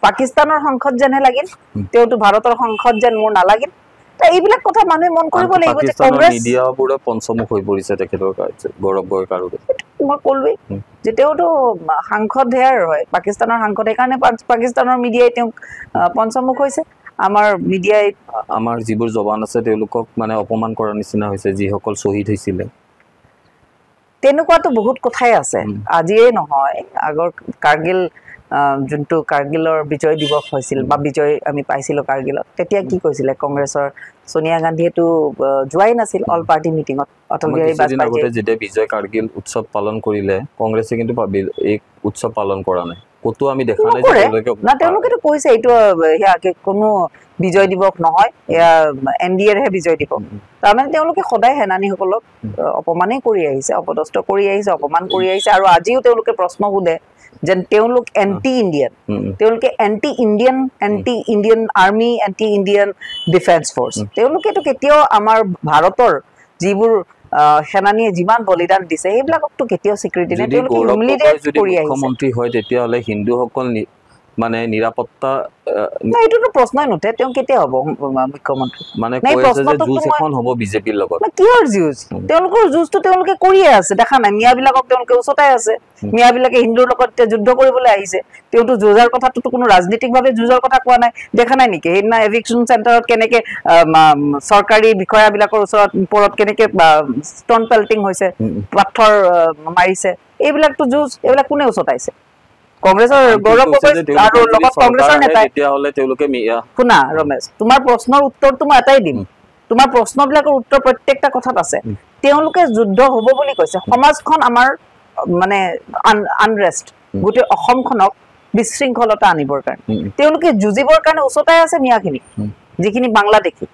পাকিস্তানৰ সংসদ যেনহে লাগিল তেওঁতো ভাৰতৰ সংসদ যেন মোৰ নালাগিল এইবিলাক কথা মানুহে মন কৰিব লাগিব যে কংগ্ৰেছ মিডিয়াবোৰে পঞ্চমুখ হৈ পৰিছে তেখেতৰ গৌৰৱ গগৈ কাৰোৰে মই ক'লোৱেই যে তেওঁতো সাংসদ হেয়াৰ হয় পাকিস্তানৰ সাংসদ সেইকাৰণে পাকিস্তানৰ মিডিয়াই তেওঁক পঞ্চমুখ হৈছে আমাৰ মিডিয়াই আমাৰ যিবোৰ জৱান আছে তেওঁলোকক মানে অপমান কৰাৰ নিচিনা হৈছে যিসকল শ্বহীদ হৈছিলে তেনেকুৱাতো বহুত কথাই আছে আজিয়ে নহয় আগৰ কাৰ্গিল যোনটো কাৰ্গিলৰ বিজয় দিৱস হৈছিল বা বিজয় আমি পাইছিলোঁ কাৰ্গিলত তেতিয়া কি কৈছিলে কংগ্ৰেছৰ সোনিয়া গান্ধীয়েতো যোৱাই নাছিল অল পাৰ্টি মিটিঙত অটল বিহাৰী বাজপেয়ীয়ে যেতিয়া বিজয় কাৰ্গিল উৎসৱ পালন কৰিলে কংগ্ৰেছে কিন্তু এই উৎসৱ পালন কৰা নাই কতো আমি দেখা নাই না তেওঁলোকেতো কৈছে এইটো কোনো বিজয় দিৱস নহয় এয়া এনডিএৰহে বিজয় দিৱস তাৰমানে তেওঁলোকে সদায় সেনানীসকলক অপমানেই কৰি আহিছে অপদস্থ কৰি আহিছে অপমান কৰি আহিছে আৰু আজিও তেওঁলোকে প্ৰশ্ন সোধে যেন তেওঁলোক এন্টি ইণ্ডিয়ান তেওঁলোকে anti Indian army anti Indian defence force তেওঁলোকেতো কেতিয়াও আমাৰ ভাৰতৰ যিবোৰ সেনানীয়ে যিমান বলিদান দিছে সেইবিলাকতো কেতিয়াও স্বীকৃতি নাই তেওঁলোকে হিউমিলিটেট কৰি আহিছে মুখ্যমন্ত্ৰী হয় তেতিয়াহ'লে হিন্দুসকল মানে নিৰাপত্তা এইটোতো প্ৰশ্নই নুঠে তেওঁ কেতিয়া হ'ব মুখ্যমন্ত্ৰী মানে কৈছে যে যুঁজ এখন হ'ব বিজেপিৰ লগত কিহৰ যুঁজ তেওঁলোকৰ যুঁজটো তেওঁলোকে কৰিয়ে আছে দেখা নাই মিয়াবিলাকক তেওঁলোকে ওচৰতে আছে মিয়াবিলাকে হিন্দুৰ লগত যুদ্ধ কৰিবলৈ আহিছে তেওঁতো যুঁজাৰ কথাটো কোনো ৰাজনীতিকভাৱে যুঁজৰ কথা কোৱা নাই দেখা নাই নেকি সেইদিনা এভিকশ্যন চেণ্টাৰত কেনেকে চৰকাৰী বিষয়াবিলাকৰ ওপৰত কেনেকে ষ্টন পেল্টিং হৈছে পাথৰ মাৰিছে এইবিলাকতো যুঁজ এইবিলাক কোনে ওচৰতাইছে কংগ্ৰেছৰ গৌৰৱ গগৈ আৰু লগত কংগ্ৰেছৰ নেতা তেতিয়াহ'লে তেওঁলোকে শুনা ৰমেশ তোমাৰ প্ৰশ্নৰ উত্তৰটো মই এটাই দিম তোমাৰ প্ৰশ্নবিলাকৰ উত্তৰ প্ৰত্যেকটা কথাত আছে তেওঁলোকে যুদ্ধ হ'ব বুলি কৈছে সমাজখন আমাৰ মানে আনৰেষ্ট গোটেই অসমখনক বিশৃংখলতা আনিবৰ কাৰণে তেওঁলোকে যুঁজিবৰ কাৰণে ওচৰতাই আছে মিয়াখিনি যিখিনি বাংলাদেশী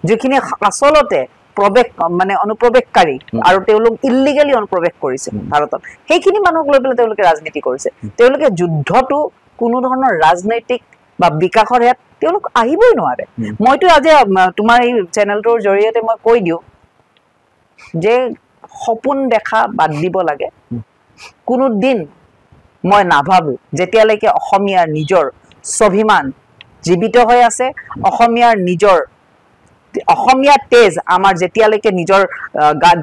যিখিনি আচলতে প্ৰৱেশ মানে অনুপ্ৰৱেশকাৰী আৰু তেওঁলোক ইলিগেলি অনুপ্ৰৱেশ কৰিছে ভাৰতত সেইখিনি মানুহক লৈ পেলাই তেওঁলোকে ৰাজনীতি কৰিছে তেওঁলোকে যুদ্ধটো কোনো ধৰণৰ ৰাজনৈতিক বা বিকাশৰ হেত তেওঁলোক আহিবই নোৱাৰে মইতো আজি তোমাৰ এই চেনেলটোৰ জৰিয়তে মই কৈ দিওঁ যে সপোন দেখা বাদ দিব লাগে কোনো দিন মই নাভাবো যেতিয়ালৈকে অসমীয়াৰ নিজৰ স্বাভিমান জীৱিত হৈ আছে অসমীয়াৰ নিজৰ অসমীয়া তেজ আমাৰ যেতিয়ালৈকে নিজৰ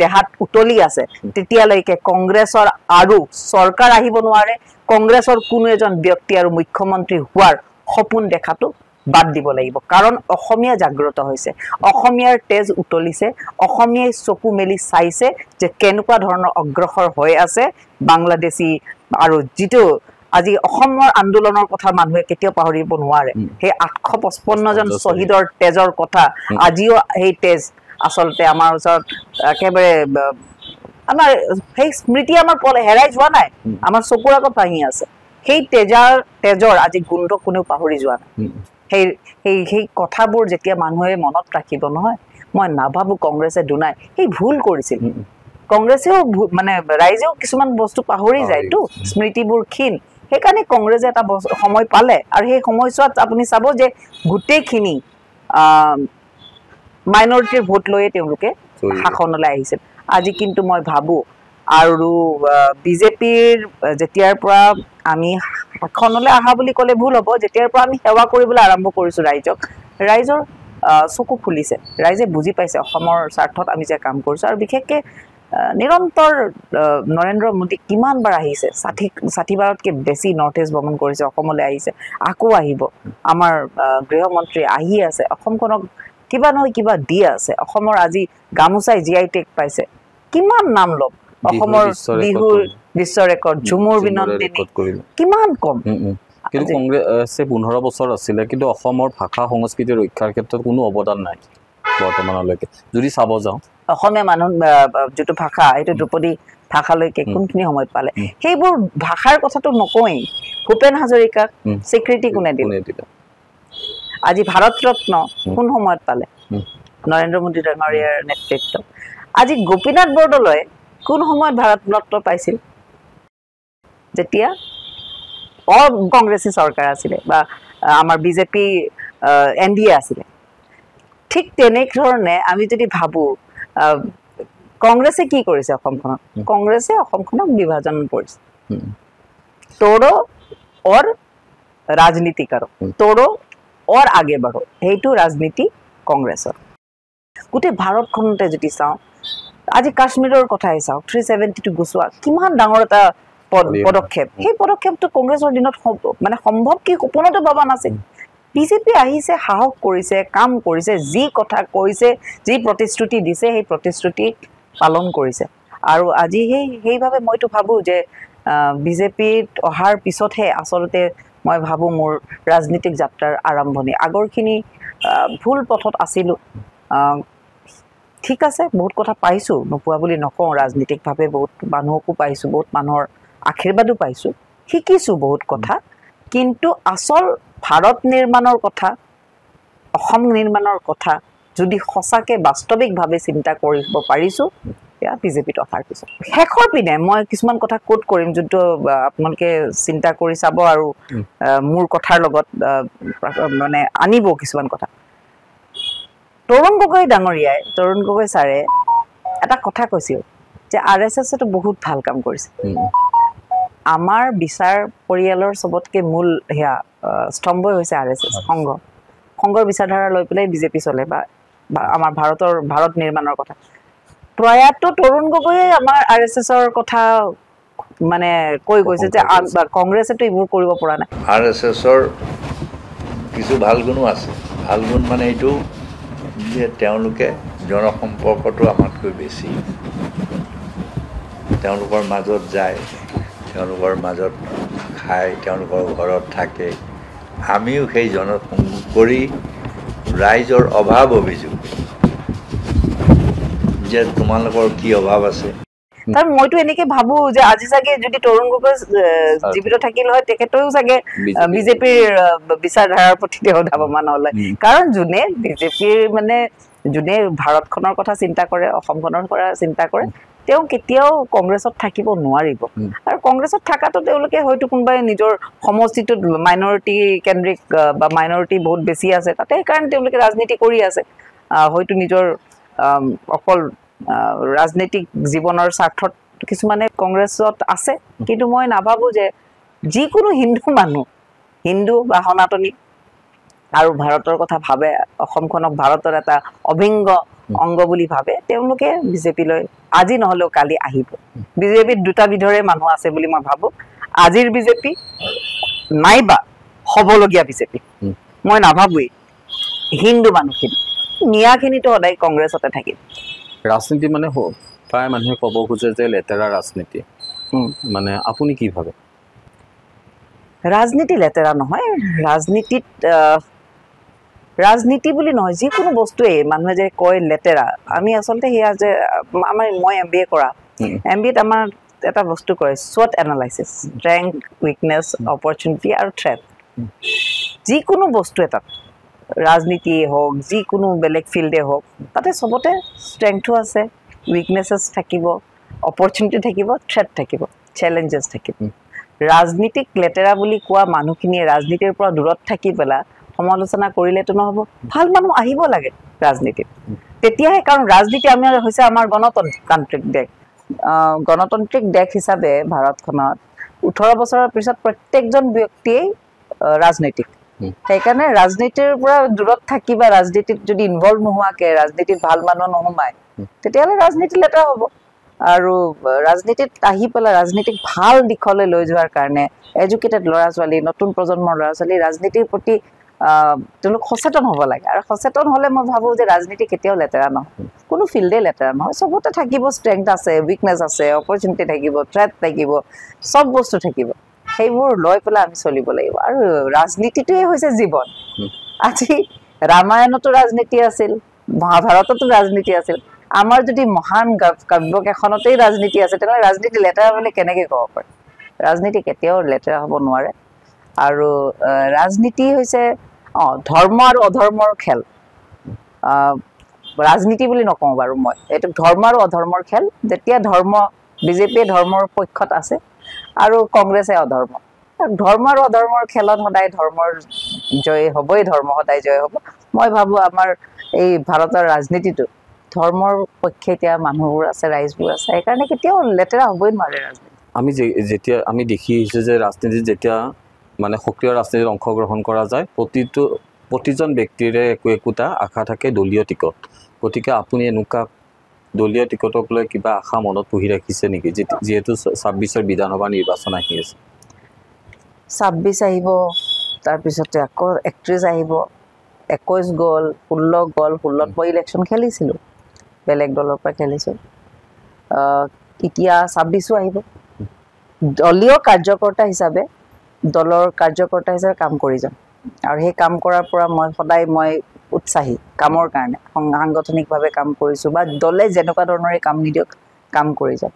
দেহাত উতলি আছে তেতিয়ালৈকে কংগ্ৰেছৰ আৰু চৰকাৰ আহিব নোৱাৰে কংগ্ৰেছৰ কোনো এজন ব্যক্তি আৰু মুখ্যমন্ত্ৰী হোৱাৰ সপোন দেখাটো বাদ দিব লাগিব কাৰণ অসমীয়া জাগ্ৰত হৈছে অসমীয়াৰ তেজ উতলিছে অসমীয়াই চকু মেলি চাইছে যে কেনেকুৱা ধৰণৰ অগ্ৰসৰ হৈ আছে বাংলাদেশী আৰু যিটো আজি অসমৰ আন্দোলনৰ কথা মানুহে কেতিয়াও পাহৰিব নোৱাৰে সেই 855 জন শহীদৰ তেজৰ কথা আজিও সেই তেজ আচলতে আমাৰ ওচৰত একেবাৰে আমাৰ সেই স্মৃতি আমাৰ হেৰাই যোৱা নাই আমাৰ চকুৰ আগত ভাঙি আছে সেই তেজৰ আজি গোন্ধ কোনেও পাহৰি যোৱা নাই সেই কথাবোৰ যেতিয়া মানুহে মনত ৰাখিব নহয় মই নাভাবো কংগ্ৰেছে দুনাই সেই ভুল কৰিছিল কংগ্ৰেছেও মানে ৰাইজেও কিছুমান বস্তু পাহৰি যায়তো স্মৃতিবোৰ ক্ষীণ সেইকাৰণে কংগ্ৰেছে এটা সময় পালে আৰু সেই সময়ছোৱাত আপুনি চাব যে গোটেইখিনি মাইনৰিটিৰ ভোট লৈয়ে তেওঁলোকে শাসনলৈ আহিছিল আজি কিন্তু মই ভাবো আৰু বিজেপিৰ যেতিয়াৰ পৰা আমি শাসনলৈ অহা বুলি ক'লে ভুল হ'ব, যেতিয়াৰ পৰা আমি সেৱা কৰিবলৈ আৰম্ভ কৰিছোঁ ৰাইজক, ৰাইজৰ চকু খুলিছে, ৰাইজে বুজি পাইছে অসমৰ স্বাৰ্থত আমি যে কাম কৰিছোঁ। আৰু বিশেষকৈ নিৰন্তৰ নৰেন্দ্ৰ মোদী কিমানবাৰ আহিছে, 60বাৰতকৈ বেছি নৰ্থ ইষ্ট ভ্ৰমণ কৰিছে, অসমলৈ আহিছে, আকৌ আহিব। আমাৰ গৃহমন্ত্ৰী আহি আছে, অসমখনক কিবা নহয় কিবা দি আছে। অসমৰ আজি গামোচাই GI টেগ পাইছে, কিমান নাম ল'ম। অসমৰ বিহুৰ বিশ্ব ৰেকৰ্ড, ঝুমুৰ বিনন্দিনী কিমান কম। কিন্তু কংগ্ৰেছে 15 বছৰ আছিলে, কিন্তু অসমৰ ভাষা সংস্কৃতি ৰক্ষাৰ ক্ষেত্ৰত কোনো অৱদান নাই বৰ্তমানলৈকে। যদি চাব যাওঁ অসমীয়া মানুহ যিটো ভাষা, সেইটো ধ্ৰুপদী ভাষালৈকে কোনখিনি সময়ত পালে, সেইবোৰ ভাষাৰ কথাটো নকওঁৱেই। ভূপেন হাজৰিকাক স্বীকৃতি কোনে দিলে? আজি ভাৰত ৰত্ন কোন সময়ত পালে? নৰেন্দ্ৰ মোদী ডাঙৰীয়াৰ নেতৃত্বত। আজি গোপীনাথ বৰদলৈ কোন সময়ত ভাৰত ৰত্ন পাইছিল? যেতিয়া কংগ্ৰেছী চৰকাৰ আছিলে বা আমাৰ বিজেপি NDA আছিলে। ঠিক তেনেধৰণে আমি যদি ভাবোঁ কংগ্ৰেছে কি কৰিছে অসমখনত, কংগ্ৰেছে অসমখনক বিভাজন কৰিছে। তোড়ো और राजनीति करो, तोड़ो और आगे बढ़ो, সেইটো ৰাজনীতি কংগ্ৰেছৰ। গোটেই ভাৰতখনতে যদি চাওঁ, আজি কাশ্মীৰৰ কথাই চাওঁ, 372 গুচোৱা কিমান ডাঙৰ এটা পদক্ষেপ। সেই পদক্ষেপটো কংগ্ৰেছৰ দিনত মানে সম্ভৱ কি সপোনতো ভবা নাছিল। বিজেপি আহিছে, সাহস কৰিছে, কাম কৰিছে, যি কথা কৈছে, যি প্ৰতিশ্ৰুতি দিছে, সেই প্ৰতিশ্ৰুতি পালন কৰিছে। আৰু আজি সেইভাৱে মইতো ভাবোঁ যে বিজেপিত অহাৰ পিছতহে আচলতে মই ভাবোঁ মোৰ ৰাজনীতিক যাত্ৰাৰ আৰম্ভণি। আগৰখিনি ভুল পথত আছিলোঁ। ঠিক আছে, বহুত কথা পাইছোঁ, নোপোৱা বুলি নকওঁ। ৰাজনীতিকভাৱে বহুত মানুহকো পাইছোঁ, বহুত মানুহৰ আশীৰ্বাদো পাইছোঁ, শিকিছোঁ বহুত কথা। কিন্তু আচল ভাৰত নিৰ্মাণৰ কথা, অসম নিৰ্মাণৰ কথা যদি সঁচাকৈ বাস্তৱিকভাৱে চিন্তা কৰিব পাৰিছোঁ, এয়া বিজেপিত অহাৰ পিছত। শেষৰ পিনে মই কিছুমান কথা কোট কৰিম, যোনটো আপোনালোকে চিন্তা কৰি চাব আৰু মোৰ কথাৰ লগত মানে আনিব কিছুমান কথা। তৰুণ গগৈ ডাঙৰীয়াই, তৰুণ গগৈ ছাৰে এটা কথা কৈছিল যে RSSটো বহুত ভাল কাম কৰিছে। আমাৰ বিচাৰ পৰিয়ালৰ চবতকৈ মূল সেয়া স্তম্ভই হৈছে RSS, সংঘৰ বিচাৰধাৰা লৈ পেলাই বিজেপি চলে বা আমাৰ ভাৰত নিৰ্মাণৰ কথা। প্ৰয়াত তৰুণ গগৈয়ে আমাৰ RSSৰ কথা মানে কৈ গৈছে যে কংগ্ৰেছেতো এইবোৰ কৰিব পৰা নাই। RSSৰ কিছু ভাল গুণো আছে। ভাল গুণ মানে এইটো যে তেওঁলোকে জনসম্পৰ্কটো আমাতকৈ বেছি। তেওঁলোকৰ মাজত যায়, তেওঁলোকৰ মাজত খায়, তেওঁলোকৰ ঘৰত থাকে। আমিও সেই জনসংযোগ কৰি ৰাইজৰ অভাৱ অভিযোগ যে তোমালোকৰ কি অভাৱ আছে। কাৰণ মইতো এনেকে ভাবোঁ যে আজি চাগে যদি তৰুণ গগৈ জীৱিত থাকিল হয়, তেখেতেও চাগে বিজেপিৰ বিচাৰধাৰাৰ প্ৰতি তেওঁ ধাৱমান হ'ল। কাৰণ যোনে বিজেপিৰ মানে যোনে ভাৰতখনৰ কথা চিন্তা কৰে, অসমখনৰ কথা চিন্তা কৰে, তেওঁ কেতিয়াও কংগ্ৰেছত থাকিব নোৱাৰিব। আৰু কংগ্ৰেছত থকাটো তেওঁলোকে হয়তো কোনোবাই নিজৰ সমষ্টিটোত মাইনৰিটি কেন্দ্ৰিক বা মাইনৰিটি বহুত বেছি আছে, তাতে সেইকাৰণে তেওঁলোকে ৰাজনীতি কৰি আছে। হয়তো নিজৰ অকল ৰাজনৈতিক জীৱনৰ স্বাৰ্থত কিছুমানে কংগ্ৰেছত আছে। কিন্তু মই নাভাবোঁ যে যিকোনো হিন্দু মানুহ, হিন্দু বা সনাতনী আৰু ভাৰতৰ কথা ভাবে, অসমখনক ভাৰতৰ এটা অভিংগ অংগ বুলি ভাবে, তেওঁলোকে বিজেপিলৈ আজি নহ'লেও কালি আহিব। বিজেপিত দুটা বিধৰে মানুহ আছে বুলি মই ভাবোঁ। আজিৰ বিজেপি নাইবা হ'বলগীয়া বিজেপি। মই নাভাবোঁৱেই হিন্দু মানুহখিনি, মিয়াখিনিতো সদায় কংগ্ৰেছতে থাকিব। ৰাজনীতি মানে প্ৰায় মানুহে ক'ব খোজে যে লেতেৰা ৰাজনীতি, মানে আপুনি কি ভাবে? ৰাজনীতি লেতেৰা নহয়। ৰাজনীতি বুলি নহয়, যিকোনো বস্তুৱেই মানুহে যে কয় লেতেৰা, আমি আচলতে সেয়া যে মই MBA কৰা, MBAত আমাৰ এটা বস্তু কয় SWOT analysis, strength, weakness, opportunity আৰু থ্ৰেট। যিকোনো বস্তু এটাত, ৰাজনীতিয়ে হওক, যিকোনো বেলেগ ফিল্ডে হওক, তাতে চবতে ষ্ট্ৰেংথো আছে, উইকনেছেছ থাকিব, অপৰচুনিটি থাকিব, থ্ৰেট থাকিব, চেলেঞ্জেছ থাকিব। ৰাজনীতিক লেতেৰা বুলি কোৱা মানুহখিনিয়ে ৰাজনীতিৰ পৰা দূৰত থাকি পেলাই সমালোচনা কৰিলেতো নহ'ব। ভাল মানুহ আহিব লাগে ৰাজনীতিত, তেতিয়াহে। কাৰণ ৰাজনীতি হৈছে আমাৰ গণতান্ত্ৰিক দেশ, গণতান্ত্ৰিক দেশ হিচাপে ভাৰতখনত 18 বছৰৰ পিছত প্ৰত্যেকজন ব্যক্তিয়ে ৰাজনৈতিক সেইকাৰণে ৰাজনীতিৰ পৰা দূৰত থাকি বা ৰাজনীতিত যদি ইনভলভ নোহোৱাকে ৰাজনীতিত ভাল মানুহ নোহোমায় তেতিয়াহ'লে ৰাজনীতি লেতেৰা হ'ব আৰু ৰাজনীতিত আহি পেলাই ৰাজনীতিক ভাল দিশলৈ লৈ যোৱাৰ কাৰণে এডুকেটেড ল'ৰা ছোৱালী নতুন প্ৰজন্মৰ ল'ৰা ছোৱালী ৰাজনীতিৰ প্ৰতি তেওঁলোক সচেতন হ'ব লাগে আৰু সচেতন হ'লে মই ভাবোঁ যে ৰাজনীতি কেতিয়াও লেতেৰা নহয় কোনো ফিল্ডে লেতেৰা নহয় চবতে থাকিব ষ্ট্ৰেংথ আছে উইকনেছ আছে অপৰচুনিটি থাকিব থ্ৰেট থাকিব চব বস্তু থাকিব সেইবোৰ লৈ পেলাই আমি চলিব লাগিব আৰু ৰাজনীতিটোৱে হৈছে জীৱন আজি ৰামায়ণতো ৰাজনীতি আছিল মহাভাৰততো ৰাজনীতি আছিল আমাৰ যদি মহান কাব্যকেইখনতেই ৰাজনীতি আছে তেনেহ'লে ৰাজনীতি লেতেৰা বুলি কেনেকৈ ক'ব পাৰে ৰাজনীতি কেতিয়াও লেতেৰা হ'ব নোৱাৰে আৰু ৰাজনীতি হৈছে ধৰ্ম আৰু অধৰ্মৰ খেল ৰাজনীতি বুলি নকওঁ বাৰু মই এইটো ধৰ্ম আৰু অধৰ্মৰ খেল যেতিয়া বিজেপিয়ে ধৰ্মৰ পক্ষত আছে আৰু কংগ্ৰেছে অধৰ্ম ধৰ্ম আৰু অধৰ্মৰ খেলত সদায় ধৰ্মৰ জয় হ'বই ধৰ্ম সদায় জয় হ'ব মই ভাবোঁ আমাৰ এই ভাৰতৰ ৰাজনীতিটো ধৰ্মৰ পক্ষে এতিয়া মানুহবোৰ আছে ৰাইজবোৰ আছে সেইকাৰণে কেতিয়াও লেতেৰা হ'বই নোৱাৰে ৰাজনীতি যেতিয়া আমি দেখি আহিছোঁ যে ৰাজনীতিত যেতিয়া মানে সক্ৰিয় ৰাজনীতিত অংশগ্ৰহণ কৰা যায় প্ৰতিজন ব্যক্তিৰে একোটা আশা থাকে দলীয় টিকট গতিকে আপুনি এনেকুৱা দলীয় টিকটক লৈ কিবা আশা মনত পুহি ৰাখিছে নেকি যিহেতু 26ৰ বিধানসভা নিৰ্বাচন আহি আছে 26 আহিব তাৰপিছতে আকৌ 31 আহিব 21 গ'ল 16 গ'ল 16ত মই ইলেকশ্যন খেলিছিলোঁ বেলেগ দলৰ পৰা খেলিছোঁ এতিয়া 26ও আহিব দলীয় কাৰ্যকৰ্তা হিচাপে কাম কৰি যাম আৰু সেই কাম কৰাৰ পৰা মই সদায় উৎসাহী কামৰ কাৰণে সাংগঠনিকভাৱে কাম কৰিছোঁ বা দলে যেনেকুৱা ধৰণৰে কাম নিদিয়ক কাম কৰি যাম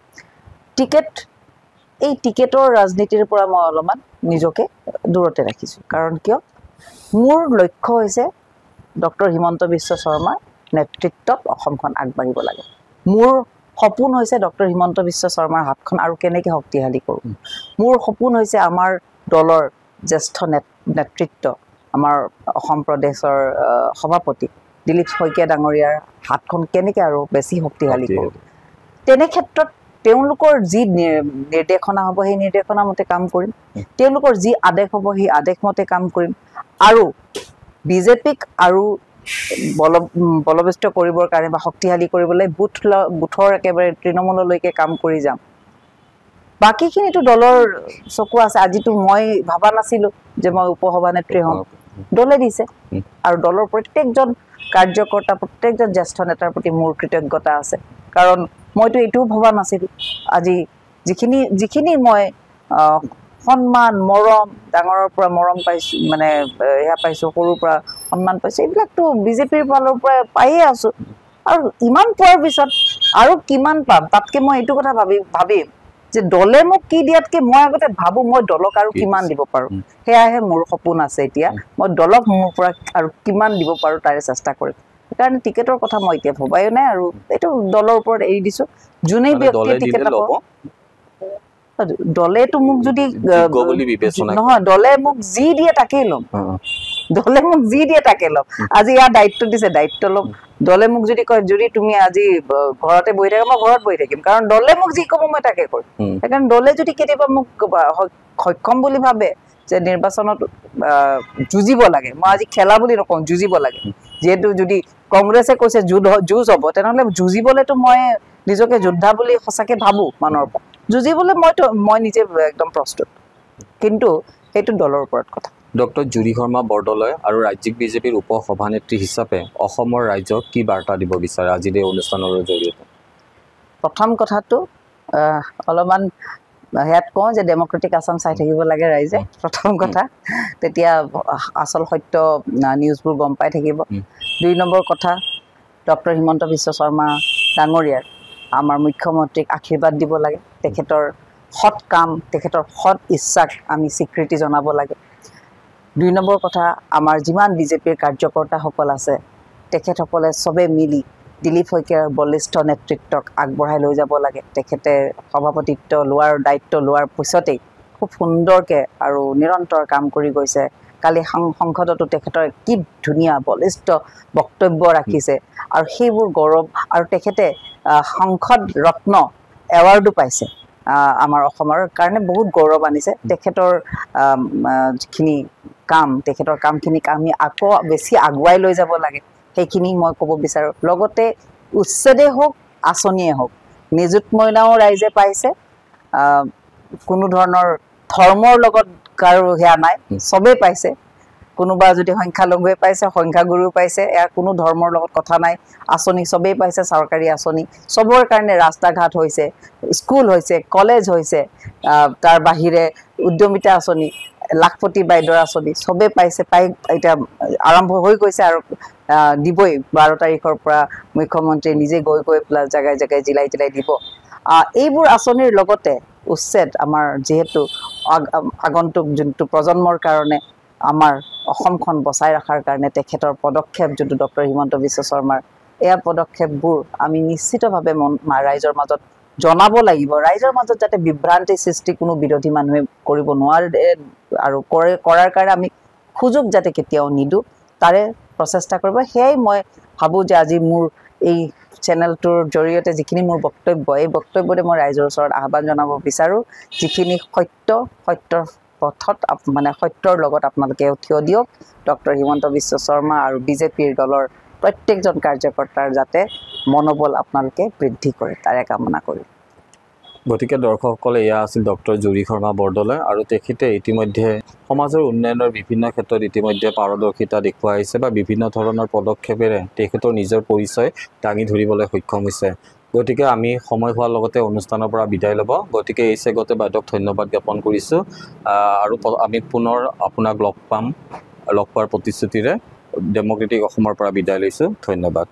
এই টিকেটৰ ৰাজনীতিৰ পৰা মই অলপমান নিজকে দূৰতে ৰাখিছোঁ কাৰণ কিয় মোৰ লক্ষ্য হৈছে ডক্টৰ হিমন্ত বিশ্ব শৰ্মাৰ নেতৃত্বত অসমখন আগবাঢ়িব লাগে মোৰ সপোন হৈছে ডক্টৰ হিমন্ত বিশ্ব শৰ্মাৰ হাতখন আৰু কেনেকৈ শক্তিশালী কৰোঁ মোৰ সপোন হৈছে আমাৰ দলৰ জ্যেষ্ঠ নেতৃত্ব আমাৰ অসম প্ৰদেশৰ সভাপতি দিলীপ শইকীয়া ডাঙৰীয়াৰ হাতখন কেনেকৈ আৰু বেছি শক্তিশালী কৰোঁ তেনে ক্ষেত্ৰত তেওঁলোকৰ যি নিৰ্দেশনা হ'ব সেই নিৰ্দেশনা মতে কাম কৰিম তেওঁলোকৰ যি আদেশ হ'ব সেই আদেশ মতে কাম কৰিম আৰু বিজেপিক আৰু বলবস্ত কৰিবৰ কাৰণে বা শক্তিশালী কৰিবলৈ বুথৰ একেবাৰে তৃণমূললৈকে কাম কৰি যাম বাকীখিনিতো দলৰ চকু আছে আজিতো মই ভাবা নাছিলোঁ যে মই উপসভানেত্ৰী হ'ম দলে দিছে আৰু দলৰ প্ৰত্যেকজন কাৰ্যকৰ্তা প্ৰত্যেকজন জ্যেষ্ঠ নেতাৰ প্ৰতি মোৰ কৃতজ্ঞতা আছে কাৰণ মইতো এইটোও ভবা নাছিলোঁ আজি যিখিনি মই সন্মান মৰম ডাঙৰৰ পৰা মৰম পাইছোঁ মানে এয়া পাইছোঁ সৰুৰ পৰা সন্মান পাইছোঁ এইবিলাকতো বিজেপিৰ ফালৰ পৰা পায়ে আছোঁ আৰু ইমান পোৱাৰ পিছত আৰু কিমান পাম তাতকৈ মই এইটো কথা ভাবিম যে দলে মোক কি দিয়াতকৈ মই আগতে ভাবোঁ মই দলক আৰু কিমান দিব পাৰোঁ সেয়াহে মোৰ সপোন আছে এতিয়া মই দলক মোৰ পৰা আৰু কিমান দিব পাৰোঁ তাৰে চেষ্টা কৰিম সেইকাৰণে টিকেটৰ কথা মই এতিয়া ভবাই নাই আৰু এইটো দলৰ ওপৰত এৰি দিছোঁ যোনেই ব্যক্তিয়ে টিকেট ল'ব দলেতো মোক যদি নহয় দলে মোক যি দিয়ে তাকেই ল'ম আজি ইয়াৰ দায়িত্ব দিছে দায়িত্ব ল'ম দলে মোক যদি কয় যদি তুমি আজি ঘৰতে বহি থাকা মই ঘৰত বহি থাকিম কাৰণ দলে মোক যি ক'ব মই তাকে কৰিম সেইকাৰণে দলে যদি কেতিয়াবা মোক সক্ষম বুলি ভাবে যে নিৰ্বাচনত যুঁজিব লাগে মই আজি খেলা বুলি নকওঁ যুঁজিব লাগে যিহেতু যদি কংগ্ৰেছে কৈছে যুঁজ হ'ব তেনেহ'লে যুঁজিবলৈতো মই নিজকে যোদ্ধা বুলি সঁচাকৈ ভাবোঁ মানুহৰ পৰা যুঁজিবলৈ মই নিজে একদম প্ৰস্তুত কিন্তু সেইটো দলৰ ওপৰত কথা ডক্টৰ জুৰি শৰ্মা বৰদলৈ আৰু ৰাজ্যিক বিজেপিৰ উপ সভানেত্ৰী হিচাপে অসমৰ ৰাইজক কি বাৰ্তা দিব বিচাৰে আজিৰ এই অনুষ্ঠানৰ জৰিয়তে প্ৰথম কথাটো অলপমান ইয়াত কওঁ যে ডেমক্ৰেটিক আছাম চাই থাকিব লাগে ৰাইজে প্ৰথম কথা তেতিয়া আচল সত্য নিউজবোৰ গম পাই থাকিব 2 নম্বৰ কথা ডক্টৰ হিমন্ত বিশ্ব শৰ্মা ডাঙৰীয়াৰ আমাৰ মুখ্যমন্ত্ৰীক আশীৰ্বাদ দিব লাগে তেখেতৰ সৎ কাম তেখেতৰ সৎ ইচ্ছাক আমি স্বীকৃতি জনাব লাগে 2 নম্বৰ কথা আমাৰ যিমান বিজেপিৰ কাৰ্যকৰ্তাসকল আছে তেখেতসকলে চবে মিলি দিলীপ শইকীয়াৰ বলিষ্ঠ নেতৃত্বক আগবঢ়াই লৈ যাব লাগে তেখেতে সভাপতিত্ব লোৱাৰ দায়িত্ব লোৱাৰ পিছতেই খুব সুন্দৰকৈ আৰু নিৰন্তৰ কাম কৰি গৈছে কালি সংসদতো তেখেতৰ কি ধুনীয়া বলিষ্ঠ বক্তব্য ৰাখিছে আৰু সেইবোৰ গৌৰৱ আৰু তেখেতে সংসদ ৰত্ন এৱাৰ্ডো পাইছে আমাৰ অসমৰ কাৰণে বহুত গৌৰৱ আনিছে তেখেতৰ যিখিনি কাম তেখেতৰ কামখিনিক আমি আকৌ বেছি আগুৱাই লৈ যাব লাগে সেইখিনি মই ক'ব বিচাৰোঁ লগতে উচ্ছেদে হওক আঁচনিয়ে হওক নিযুত মইনাও ৰাইজে পাইছে কোনো ধৰণৰ ধৰ্মৰ লগত কাৰো হেয়া নাই চবেই পাইছে কোনোবা যদি সংখ্যালঘুৱে পাইছে সংখ্যাগুৰুও পাইছে ইয়াৰ কোনো ধৰ্মৰ লগত কথা নাই আঁচনি চবেই পাইছে চৰকাৰী আঁচনি চবৰ কাৰণে ৰাস্তা ঘাট হৈছে স্কুল হৈছে কলেজ হৈছে তাৰ বাহিৰে উদ্যমিতা আঁচনি লাখপতি বাইদেউৰ আঁচনি চবেই পাইছে পাই এতিয়া আৰম্ভ হৈ গৈছে আৰু দিবই 12 তাৰিখৰ পৰা মুখ্যমন্ত্ৰী নিজে গৈ পেলাই জাগাই জাগাই জিলাই জিলাই দিব এইবোৰ আঁচনিৰ লগতে উচ্ছেদ আমাৰ যেহেতু আগন্তুক যোনটো প্ৰজন্মৰ কাৰণে আমাৰ অসমখন বচাই ৰখাৰ কাৰণে তেখেতৰ পদক্ষেপ যোনটো ডক্টৰ হিমন্ত বিশ্ব শৰ্মাৰ এয়া পদক্ষেপবোৰ আমি নিশ্চিতভাৱে ৰাইজৰ মাজত জনাব লাগিব ৰাইজৰ মাজত যাতে বিভ্ৰান্তি সৃষ্টি কোনো বিৰোধী মানুহে কৰিব নোৱাৰে আৰু কৰাৰ কাৰণে আমি সুযোগ যাতে কেতিয়াও নিদো তাৰে প্ৰচেষ্টা কৰিব সেয়াই মই ভাবো যে আজি মোৰ এই চেনেলটোৰ জৰিয়তে যিখিনি মোৰ বক্তব্য এই বক্তব্যতে মই ৰাইজৰ ওচৰত আহ্বান জনাব বিচাৰোঁ যিখিনি সত্যৰ পথত মানে সত্যৰ লগত আপোনালোকে থিয় দিয়ক ডক্টৰ হিমন্ত বিশ্ব শৰ্মা আৰু বিজেপিৰ দলৰ প্ৰত্যেকজন কাৰ্যকৰ্তাৰ যাতে মনোবল আপোনালোকে বৃদ্ধি কৰে তাৰে কামনা কৰিম গতিকে দৰ্শকসকলে এয়া আছিল ডক্টৰ জুৰি শৰ্মা বৰদলৈ আৰু তেখেতে ইতিমধ্যে সমাজৰ উন্নয়নৰ বিভিন্ন ক্ষেত্ৰত ইতিমধ্যে পাৰদৰ্শিতা দেখুৱাই আহিছে বা বিভিন্ন ধৰণৰ পদক্ষেপেৰে তেখেতৰ নিজৰ পৰিচয় দাঙি ধৰিবলৈ সক্ষম হৈছে গতিকে আমি সময় হোৱাৰ লগতে অনুষ্ঠানৰ পৰা বিদায় ল'ব গতিকে এই চেগতে বাইদেউক ধন্যবাদ জ্ঞাপন কৰিছোঁ আৰু আমি পুনৰ আপোনাক লগ পোৱাৰ প্ৰতিশ্ৰুতিৰে ডেমক্ৰেটিক অসমৰ পৰা বিদায় লৈছোঁ ধন্যবাদ